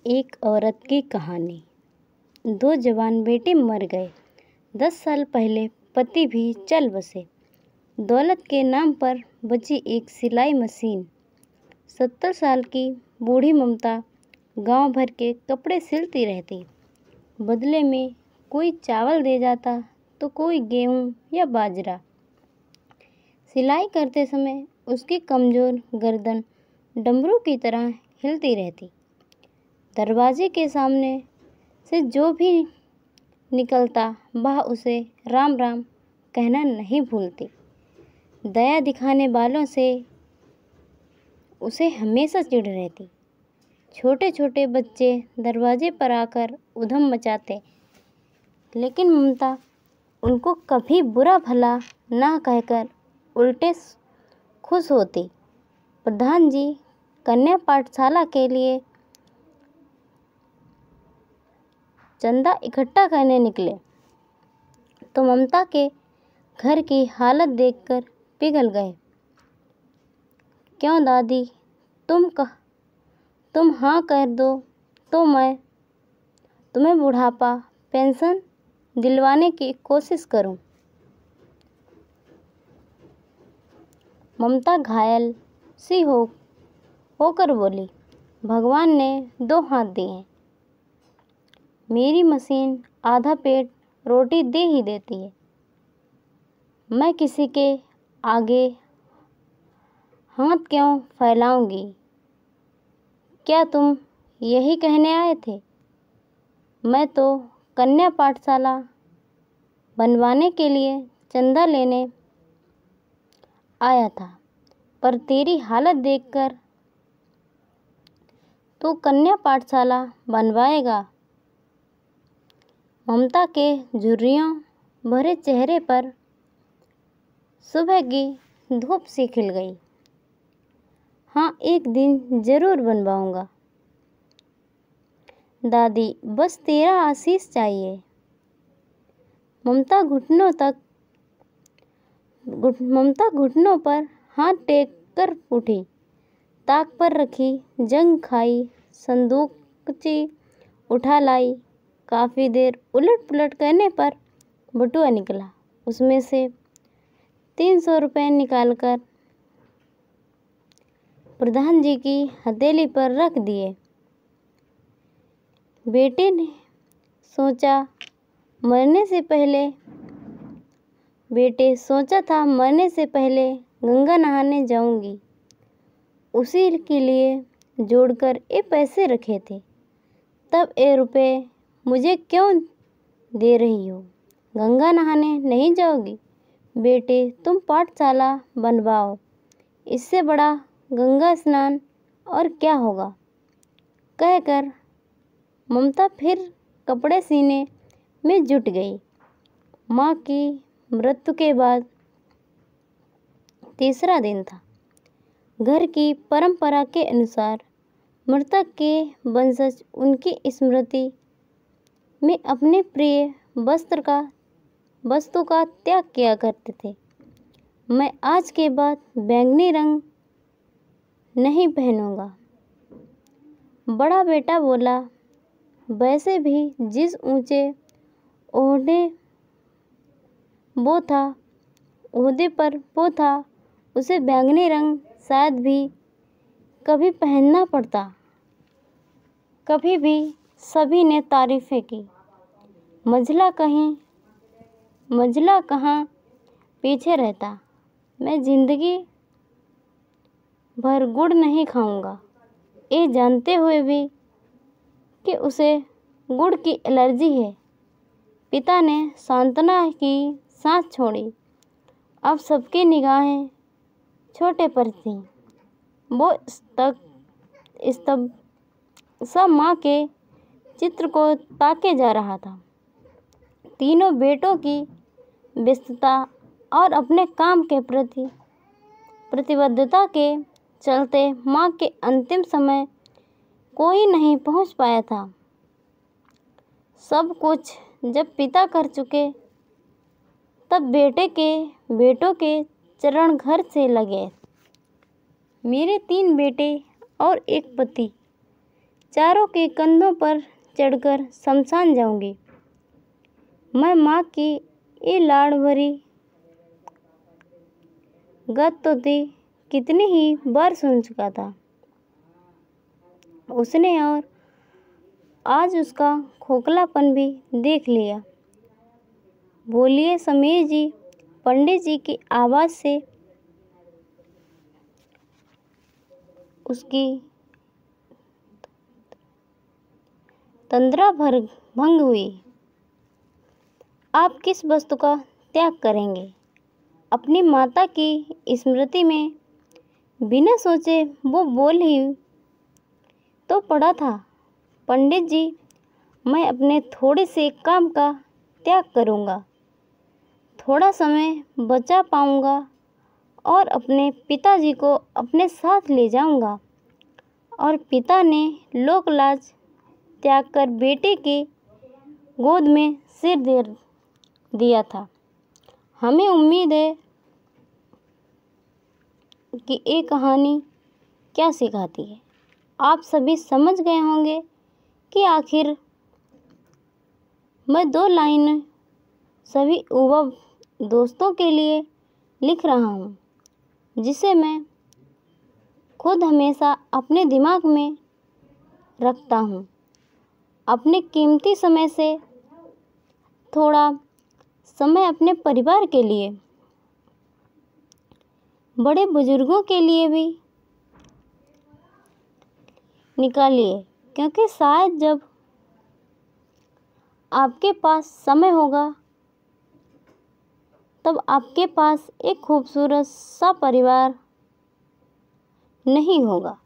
एक औरत की कहानी। दो जवान बेटे मर गए। 10 साल पहले पति भी चल बसे। दौलत के नाम पर बची एक सिलाई मशीन। 70 साल की बूढ़ी ममता गांव भर के कपड़े सिलती रहती। बदले में कोई चावल दे जाता तो कोई गेहूं या बाजरा। सिलाई करते समय उसकी कमज़ोर गर्दन डमरू की तरह हिलती रहती। दरवाजे के सामने से जो भी निकलता वह उसे राम राम कहना नहीं भूलती। दया दिखाने वालों से उसे हमेशा चिढ़ रहती। छोटे छोटे बच्चे दरवाजे पर आकर उधम मचाते, लेकिन ममता उनको कभी बुरा भला ना कहकर उल्टे खुश होती। प्रधान जी कन्या पाठशाला के लिए चंदा इकट्ठा करने निकले तो ममता के घर की हालत देखकर पिघल गए। क्यों दादी, तुम हाँ कर दो तो मैं तुम्हें बुढ़ापा पेंशन दिलवाने की कोशिश करूं। ममता घायल सी होकर बोली, भगवान ने 2 हाथ दिए हैं। मेरी मशीन आधा पेट रोटी दे ही देती है। मैं किसी के आगे हाथ क्यों फैलाऊंगी? क्या तुम यही कहने आए थे? मैं तो कन्या पाठशाला बनवाने के लिए चंदा लेने आया था, पर तेरी हालत देखकर तू कन्या पाठशाला बनवाएगा। ममता के झुर्रियों भरे चेहरे पर सुबह की धूप सी खिल गई। हाँ, एक दिन जरूर बनवाऊंगा दादी, बस तेरा आशीष चाहिए। ममता घुटनों पर हाथ टेक कर उठी। ताक पर रखी जंग खाई संदूकची उठा लाई। काफ़ी देर उलट पुलट करने पर बटुआ निकला। उसमें से 300 रुपये निकालकर प्रधान जी की हथेली पर रख दिए। बेटे ने सोचा था मरने से पहले गंगा नहाने जाऊंगी। उसी के लिए जोड़कर ये पैसे रखे थे। तब ये रुपए मुझे क्यों दे रही हो? गंगा नहाने नहीं जाओगी? बेटे, तुम पाठशाला बनवाओ, इससे बड़ा गंगा स्नान और क्या होगा? कहकर ममता फिर कपड़े सीने में जुट गई। माँ की मृत्यु के बाद तीसरा दिन था। घर की परंपरा के अनुसार मृतक के वंशज उनकी स्मृति में अपने प्रिय वस्तु का त्याग किया करते थे। मैं आज के बाद बैंगनी रंग नहीं पहनूंगा। बड़ा बेटा बोला, वैसे भी जिस ऊंचे ओहदे पर वो था, उसे बैंगनी रंग शायद भी कभी पहनना पड़ता। कभी भी सभी ने तारीफ़ें की। मंझला कहाँ पीछे रहता। मैं जिंदगी भर गुड़ नहीं खाऊंगा, ये जानते हुए भी कि उसे गुड़ की एलर्जी है। पिता ने सांत्वना की सांस छोड़ी। अब सबकी निगाहें छोटे पर थीं। वो सब माँ के चित्र को ताके जा रहा था। तीनों बेटों की व्यस्तता और अपने काम के प्रति प्रतिबद्धता के चलते माँ के अंतिम समय कोई नहीं पहुँच पाया था। सब कुछ जब पिता कर चुके, तब बेटों के चरण घर से लगे। मेरे 3 बेटे और एक पति चारों के कंधों पर चढ़कर शमशान जाऊंगी। मैं माँ की ये लाड़ भरी गत तो थी कितनी ही बार सुन चुका था उसने, और आज उसका खोखलापन भी देख लिया। बोलिए समीर जी, पंडित जी की आवाज़ से उसकी तंद्रा भंग हुई। आप किस वस्तु का त्याग करेंगे? अपनी माता की स्मृति में बिना सोचे वो बोल ही तो पड़ा था, पंडित जी, मैं अपने थोड़े से काम का त्याग करूँगा, थोड़ा समय बचा पाऊँगा और अपने पिताजी को अपने साथ ले जाऊँगा। और पिता ने लोक लाज त्याग कर बेटे के गोद में सिर दे दिया था। हमें उम्मीद है कि ये कहानी क्या सिखाती है। आप सभी समझ गए होंगे कि आखिर मैं 2 लाइन सभी युवा दोस्तों के लिए लिख रहा हूँ, जिसे मैं खुद हमेशा अपने दिमाग में रखता हूँ। अपने कीमती समय से थोड़ा समय अपने परिवार के लिए, बड़े बुजुर्गों के लिए भी निकालिए, क्योंकि शायद जब आपके पास समय होगा तब आपके पास एक खूबसूरत सा परिवार नहीं होगा।